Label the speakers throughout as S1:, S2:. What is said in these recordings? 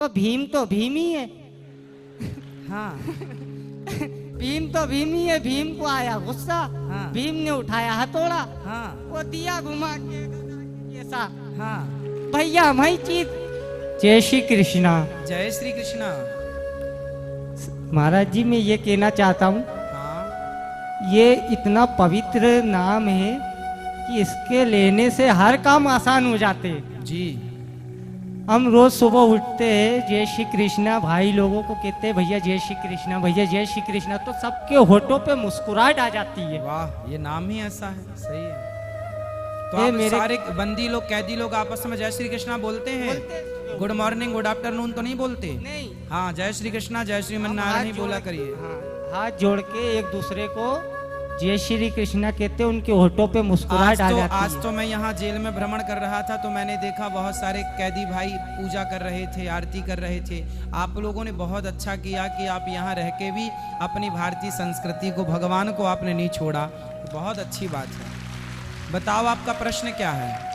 S1: तो भीम ही है।
S2: हाँ
S1: भीम तो भीम ही है। भीम को आया गुस्सा।
S2: हाँ।
S1: भीम ने उठाया हथौड़ा।
S2: हाँ
S1: वो दिया घुमा के ऐसा।
S2: हाँ।
S1: भैया मैं चीज। जय श्री कृष्णा।
S2: जय श्री कृष्णा।
S1: महाराज जी मैं ये कहना चाहता हूँ,
S2: हाँ
S1: ये इतना पवित्र नाम है कि इसके लेने से हर काम आसान हो जाते हैं।
S2: जी।
S1: हम रोज सुबह उठते हैं, जय श्री कृष्णा, भाई लोगों को कहते हैं भैया जय श्री कृष्णा, भैया जय श्री कृष्णा, तो सबके होठों पे मुस्कुराहट आ जाती है।
S2: वाह, ये नाम ही ऐसा है। सही है। तो
S1: ये
S2: आप
S1: मेरे-
S2: सारे बंदी लोग, कैदी लोग आपस में जय श्री कृष्णा बोलते हैं? गुड मॉर्निंग, गुड आफ्टरनून तो नहीं बोलते?
S1: नहीं।
S2: हाँ, जय श्री कृष्णा, जय श्रीमन नारायण ही बोला करिए।
S1: हाँ, हाथ जोड़ के एक दूसरे को जय श्री कृष्णा कहते, उनके होठों पे मुस्कुराहट आ जाती
S2: आज
S1: है।
S2: तो मैं यहाँ जेल में भ्रमण कर रहा था, तो मैंने देखा बहुत सारे कैदी भाई पूजा कर रहे थे, आरती कर रहे थे। आप लोगों ने बहुत अच्छा किया कि आप यहाँ रह के भी अपनी भारतीय संस्कृति को, भगवान को आपने नहीं छोड़ा। बहुत अच्छी बात है। बताओ आपका प्रश्न क्या है?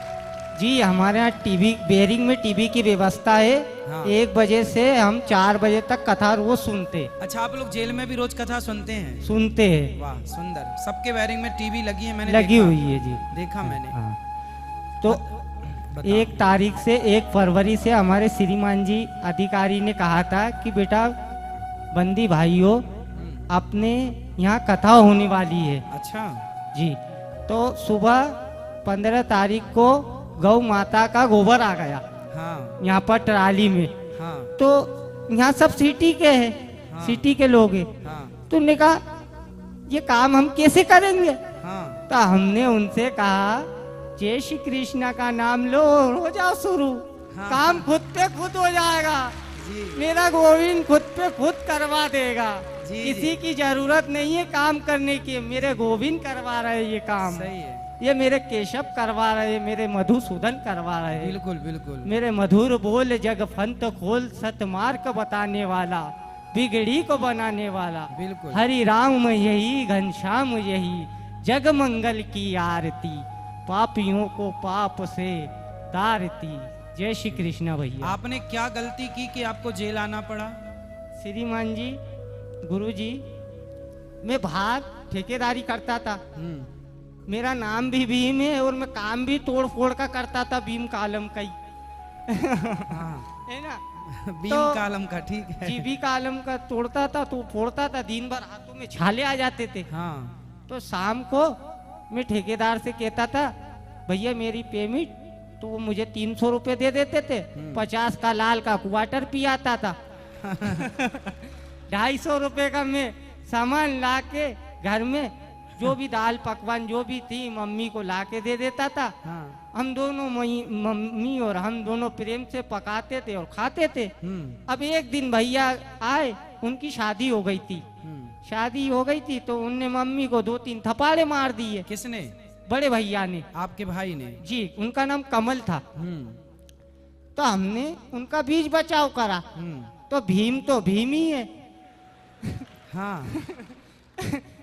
S1: जी हमारे यहाँ टीवी, बेरिंग में टीवी की व्यवस्था है।
S2: हाँ।
S1: 1 बजे से हम 4 बजे तक कथा रोज सुनते
S2: अच्छा, आप लोग जेल में भी रोज कथा सुनते हैं?
S1: सुनते हैं।
S2: वाह, सुंदर। सबके बेरिंग में टीवी लगी है, मैंने
S1: लगी
S2: देखा।
S1: हुई है जी।
S2: देखा मैंने।
S1: हाँ। तो
S2: बताओ।
S1: 1 तारीख से 1 फरवरी से हमारे श्रीमान जी अधिकारी ने कहा था कि बेटा बंदी भाइयों, अपने यहाँ कथा होने वाली है।
S2: अच्छा।
S1: जी। तो सुबह 15 तारीख को गौ माता का गोबर आ गया
S2: हाँ
S1: यहाँ पर ट्राली में।
S2: हाँ
S1: तो यहाँ सब सिटी के हैं।
S2: हाँ।
S1: सिटी के लोग हैं।
S2: हाँ
S1: तो उन्होंने कहा ये काम हम कैसे करेंगे?
S2: हाँ।
S1: तो हमने उनसे कहा जय श्री कृष्णा का नाम लो, हो जाओ शुरू।
S2: हाँ।
S1: काम खुद पे खुद हो जाएगा।
S2: जी
S1: मेरा गोविंद खुद पे खुद करवा देगा।
S2: जी,
S1: किसी
S2: जी।
S1: की जरूरत नहीं है काम करने की। मेरे गोविंद करवा रहे ये काम।
S2: सही है।
S1: ये मेरे केशव करवा रहे, मेरे मधुसूदन करवा रहे।
S2: बिल्कुल बिल्कुल।
S1: मेरे मधुर बोल जग फंत खोल, सतमार्ग बताने वाला, बिगड़ी को बनाने वाला।
S2: बिल्कुल।
S1: हरि राम यही, घनश्याम यही, जग मंगल की आरती, पापियों को पाप से तारती। जय श्री कृष्णा भैया।
S2: आपने क्या गलती की कि आपको जेल आना पड़ा?
S1: श्रीमान जी, गुरु जी, मैं बाहर ठेकेदारी करता था। मेरा नाम भी भीम है और मैं काम भी तोड़ फोड़ का करता था, भीम कालम का ही।
S2: हाँ।
S1: है ना?
S2: बीम
S1: तो-
S2: कालम का, ठीक है।
S1: जी, भी कालम का तोड़ता था तो फोड़ता था, दिन भर हाथों में छाले आ जाते थे।
S2: हाँ
S1: तो शाम को मैं ठेकेदार से कहता था भैया मेरी पेमेंट, तो वो मुझे 300 रुपए दे देते थे। 50 का लाल का क्वार्टर पी आता था। 250 रुपए का मैं सामान ला के घर में जो भी दाल पकवान जो भी थी मम्मी को ला के दे देता था।
S2: हाँ।
S1: हम दोनों मम्मी और हम दोनों प्रेम से पकाते थे और खाते थे। अब एक दिन भैया आए, उनकी शादी हो गई थी। शादी हो गई थी तो उनने मम्मी को 2-3 थप्पड़े मार दिए।
S2: किसने?
S1: बड़े भैया ने।
S2: आपके भाई ने?
S1: जी, उनका नाम कमल था। तो हमने उनका बीच बचाव करा। तो भीम ही है।
S2: हाँ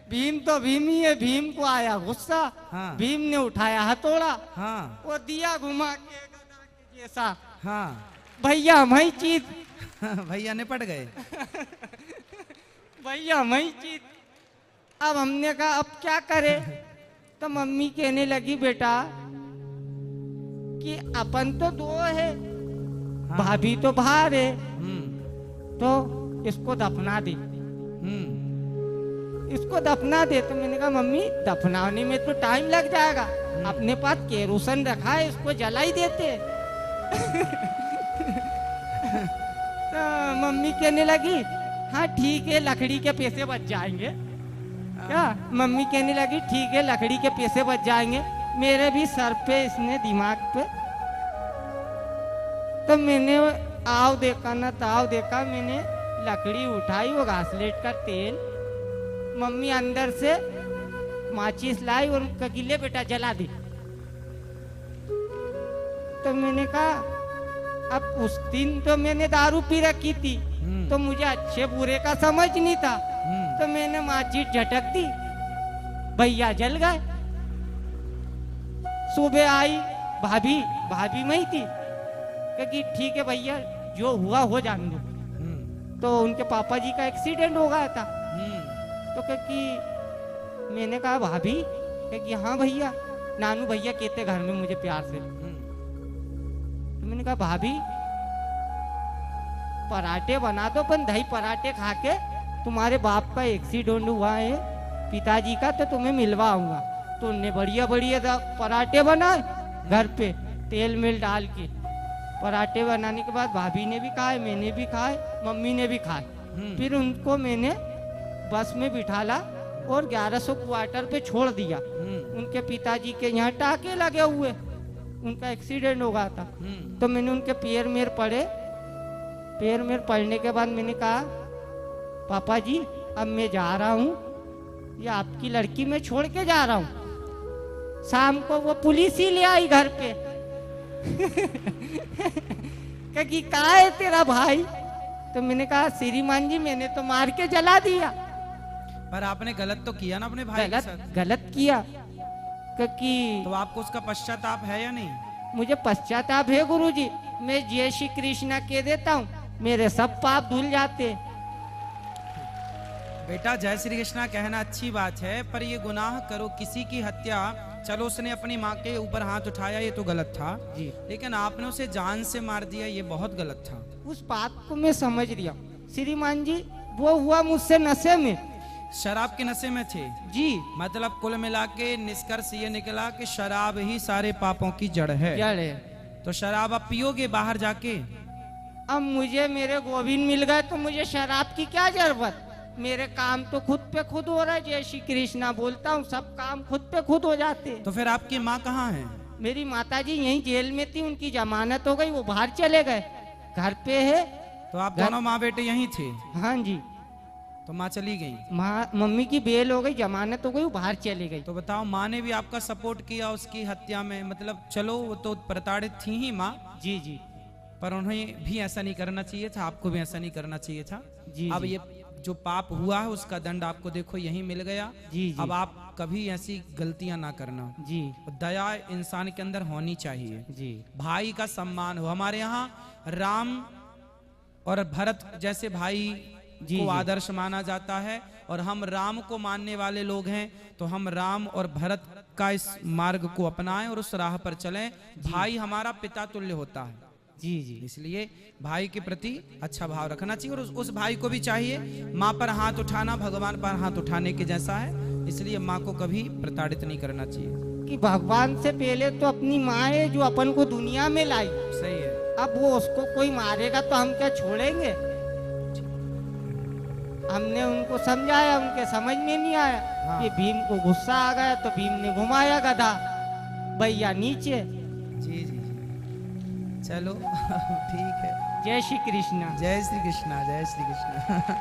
S1: भीम तो भीम ही है। भीम को आया गुस्सा।
S2: हाँ।
S1: भीम ने उठाया हथौड़ा।
S2: हाँ
S1: वो दिया घुमा के गदा के जैसा।
S2: हाँ।
S1: भैया मैं चीत।
S2: भैया निपट गए।
S1: भैया मैं चीत। अब हमने कहा अब क्या करे? तो मम्मी कहने लगी बेटा कि अपन तो 2 है, भाभी तो बाहर है, तो इसको दफना दे, इसको दफना दे। तो मैंने कहा मम्मी दफनाने में तो टाइम लग जाएगा, अपने पास केरोसिन रखा है, इसको जला ही देते। तो मम्मी कहने लगी हाँ ठीक है, लकड़ी के पैसे बच जाएंगे। क्या? मम्मी कहने लगी ठीक है लकड़ी के पैसे बच जाएंगे। मेरे भी सर पे, इसने दिमाग पे। तो मैंने आओ देखा ना ताव देखा, मैंने लकड़ी उठाई, वो घासलेट का तेल, मम्मी अंदर से माचिस लाई और ककीले बेटा जला दी। तो मैंने कहा अब उस दिन तो मैंने दारू पी रखी थी, तो मुझे अच्छे बुरे का समझ नहीं था। तो मैंने माचिस झटक दी, भैया जल गए। सुबह आई भाभी, भाभी मैं ही थी, कही ठीक है भैया जो हुआ हो जान दो। तो उनके पापा जी का एक्सीडेंट हो गया था। तो कह कि मैंने कहा भाभी, कह कि हाँ भैया, नानू भैया कहते घर में मुझे प्यार से। तो मैंने कहा भाभी पराठे बना दो, पर दही पराठे खा के तुम्हारे बाप का एक्सीडेंट हुआ है पिताजी का, तो तुम्हें मिलवाऊंगा। तो उनने बढ़िया बढ़िया पराठे बनाए घर पे तेल मिल डाल के। पराठे बनाने के बाद भाभी ने भी खाए, मैंने भी खाए, मम्मी ने भी खाए। फिर उनको मैंने बस में बिठाला और 1100 क्वार्टर पे छोड़ दिया। उनके पिताजी के यहाँ टाके लगे हुए, उनका एक्सीडेंट हो गया था। तो मैंने उनके पैर मेर पड़े, पैर मेर पड़ने के बाद मैंने कहा पापा जी अब मैं जा रहा हूँ, ये आपकी लड़की मैं छोड़ के जा रहा हूँ। शाम को वो पुलिस ही ले आई घर पे। कि कहाँ है तेरा भाई? तो मैंने कहा श्रीमान जी मैंने तो मार के जला दिया।
S2: पर आपने गलत तो किया ना अपने भाई के साथ।
S1: गलत किया कि
S2: तो आपको उसका पश्चाताप है या नहीं?
S1: मुझे पश्चाताप है गुरुजी, मैं जय श्री कृष्णा कह देता हूँ, मेरे सब पाप धुल जाते।
S2: बेटा जय श्री कृष्णा कहना अच्छी बात है, पर ये गुनाह करो किसी की हत्या, चलो उसने अपनी माँ के ऊपर हाथ उठाया ये तो गलत था
S1: जी,
S2: लेकिन आपने उसे जान से मार दिया ये बहुत गलत था।
S1: उस बात को मैं समझ लिया श्रीमान जी, वो हुआ मुझसे नशे में,
S2: शराब के नशे में थे
S1: जी।
S2: मतलब कुल मिला के निष्कर्ष ये निकला कि शराब ही सारे पापों की जड़ है।
S1: जड़ है।
S2: तो शराब आप पियोगे बाहर जाके?
S1: अब मुझे मेरे गोविंद मिल गए तो मुझे शराब की क्या जरूरत? मेरे काम तो खुद पे खुद हो रहा है, जय श्री कृष्णा बोलता हूँ, सब काम खुद पे खुद हो जाते।
S2: तो फिर आपकी माँ कहाँ है?
S1: मेरी माताजी यहीं जेल में थी, उनकी जमानत हो गई, वो बाहर चले गए, घर पे है।
S2: तो आप दोनों माँ बेटे यहीं थे?
S1: हाँ जी।
S2: तो माँ चली गई?
S1: माँ मम्मी की बेल हो गई, जमानत हो गई, वो बाहर चली गई।
S2: तो बताओ माँ ने भी आपका सपोर्ट किया उसकी हत्या में? मतलब चलो वो तो प्रताड़ित थी ही माँ,
S1: जी जी,
S2: पर उन्हें भी ऐसा नहीं करना चाहिए था, आपको भी ऐसा नहीं करना चाहिए था।
S1: जी
S2: अब
S1: जी,
S2: ये जो पाप हुआ है उसका दंड आपको देखो यहीं मिल गया।
S1: जी जी,
S2: अब आप कभी ऐसी गलतियां ना करना।
S1: जी
S2: दया इंसान के अंदर होनी चाहिए,
S1: जी,
S2: भाई का सम्मान हो। हमारे यहाँ राम और भरत जैसे भाई
S1: जी,
S2: को
S1: जी।
S2: आदर्श माना जाता है और हम राम को मानने वाले लोग हैं, तो हम राम और भरत का इस मार्ग को अपनाएं और उस राह पर चलें। भाई हमारा पिता तुल्य होता है,
S1: जी जी,
S2: इसलिए भाई के प्रति अच्छा भाव रखना चाहिए। और उस भाई को भी चाहिए, माँ पर हाथ उठाना भगवान पर हाथ उठाने के जैसा है, इसलिए माँ को कभी प्रताड़ित नहीं करना चाहिए।
S1: कि भगवान से पहले तो अपनी माँ है जो अपन को दुनिया में लाई।
S2: सही है।
S1: अब वो उसको कोई मारेगा तो हम क्या छोड़ेंगे? हमने उनको समझाया, उनके समझ में नहीं आया।
S2: हाँ।
S1: कि भीम को गुस्सा आ गया तो भीम ने घुमाया गधा, भैया नीचे।
S2: जी जी, चलो ठीक है।
S1: जय श्री कृष्णा।
S2: जय श्री कृष्णा, जय श्री कृष्णा।